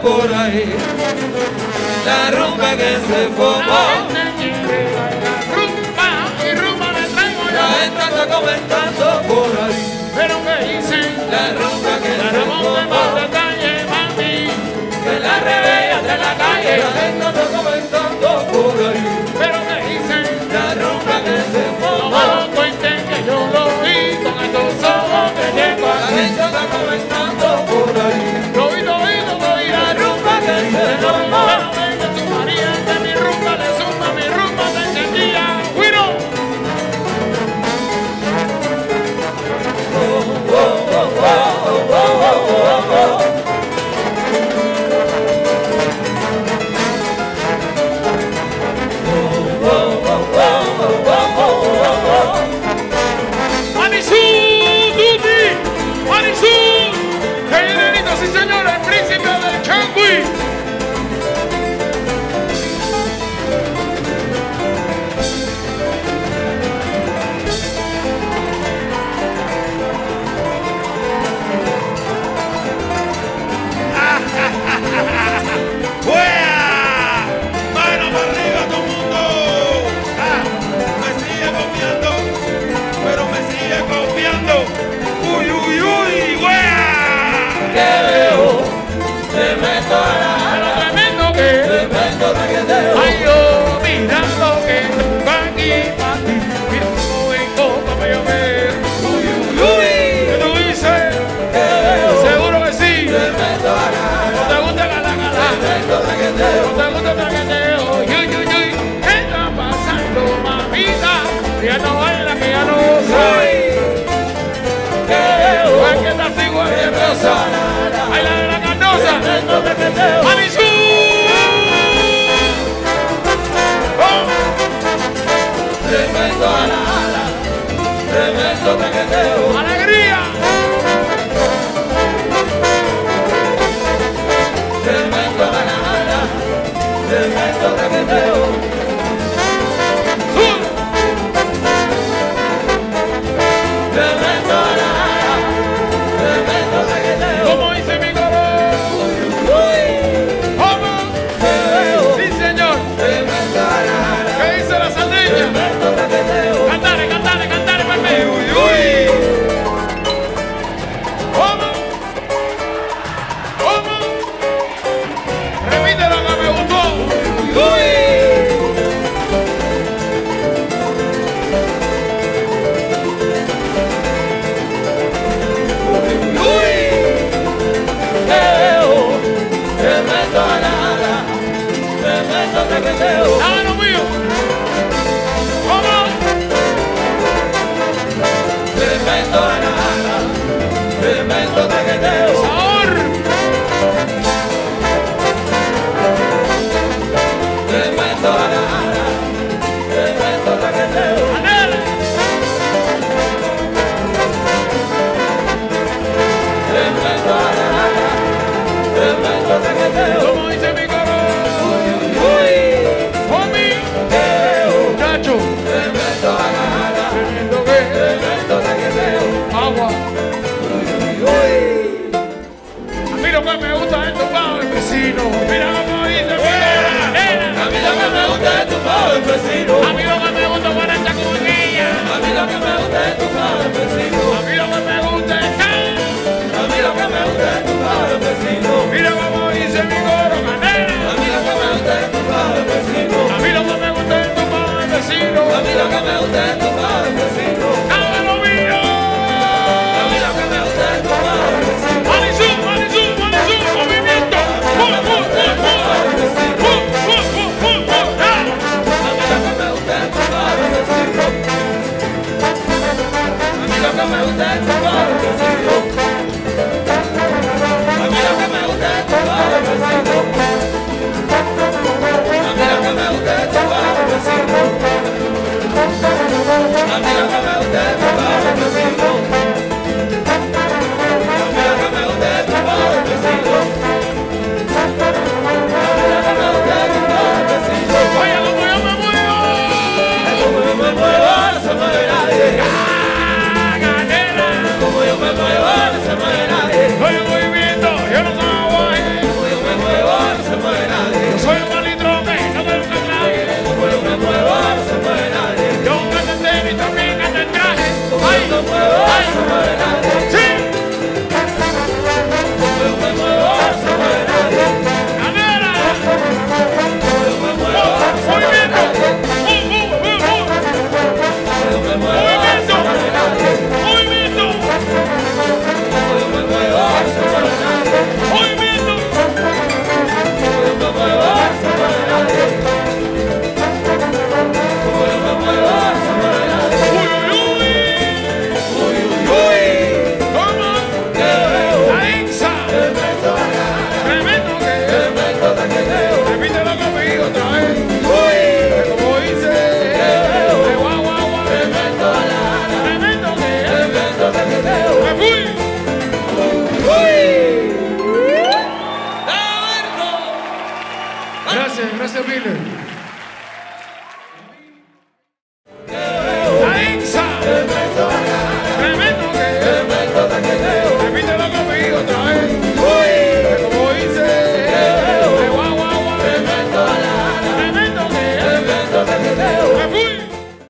por ahí. La rumba que se formó. La gente está comentando por ahí. Pero que dicen La rumba que la se Ramón de formó. Montaña, mami, Que la rebella de la calle. La gente está comentando por ahí. pero que dicen La rumba que se no formó. me lo cuenten que yo lo vi con estos ojos que tengo La aquí. gente está comentando por ahí. Lo vi, La rumba que se formó. pero venga tu María, que mi rumba le suma, mi rumba te encendía. ¡Guiro! ¡Manisú! ¡Duty! ¡Manisú! ¡Que nenito, sí señor, el príncipe del Changui! ¡Fuera! ¡Mano para arriba todo el mundo! ¡Ah! Me sigue copiando, pero me sigue copiando. ¡Uy, uy, uy! ¡Fuera! Que veo. Tremendo a la Pero tremendo que... tremendo raqueteo. Ay, yo, mira lo que tengo aquí para ti. Mira cómo vengo, como yo veo. Uy, uy, uy. ¿Qué tú dices? Que veo. Seguro que sí. Tremendo a la ¿No te gusta gala, gala? tremendo ¿No raqueteo. te gusta el traqueteo? Yuy, yuy, yuy. ¿Qué está pasando, mamita? Ya no baila, que ya no soy. Que veo. Es que estás igual de Tremendo rosa. a la Baila de la carnosa. tremendo raqueteo. ¡Manisú! ¡Oh! Tremendo a la tremendo raqueteo. ¡Alegría! Tremendo a la tremendo raqueteo. ¡Sur! Tremendo a la tremendo raqueteo. ¿Cómo dice mi coro? Uy, ¿Cómo? que veo. Sí, señor. Tremendo a la ¿Qué dice la saldeña? tremendo raqueteo. Cantare, cantare, cantare, Pepe. Uy, uy. ¿Cómo? ¿Cómo? Repite lo que me gustó. Uy. Uy. Que veo. Tremendo a la tremendo raqueteo. Dame lo mío. ¿Cómo? Tremendo a la tremendo raqueteo. Sabor. Tremendo a la tremendo raqueteo. Anel. Tremendo a la tremendo raqueteo. ¿Cómo dice mi coro? Uy. Homie. Que veo. Chacho. Tremendo a la Tremendo que. tremendo raqueteo. Agua. Uy. A mí lo que me gusta es tumbado el vecino. Mira cómo dice mi coro. A mí lo que me gusta es tu padre vecino. A mí lo que me gusta es esta comunilla. A mí lo que me gusta es tu padre vecino. A mí lo que me gusta es A mí lo que me gusta es tu padre vecino. mira cómo dice mi coro, canela. A mí lo que me gusta es tu padre vecino. A mí lo que me gusta es tu padre vecino. A mí lo que me gusta es tu padre vecino. ¡Dame lo mío! A mí lo que me gusta es tu padre vecino. ¡Manisú, manisú, manisú! ¡Movimiento! ¡Pum, pum, pum, pum! ¡Pum, pum, pum, pum, pum! ¡Ah! A mí lo que me gusta es tu padre vecino. A mí lo que me gusta es tu padre vecino. A mí lo que me gusta es tu padre vecino. A mí lo que me gusta es tu padre vecino. A mí lo que me gusta es tu padre vecino. A mí lo que me gusta es tu padre vecino. A mí lo que me gusta es tu padre vecino. ¡Vaya como yo me muevo! Como yo me muevo, no se mueve nadie. ¡Ah, canela! Como yo me muevo, no se mueve nadie. ¡Soy en movimiento! ¡Yo no soy guay! Como yo me muevo, Miller.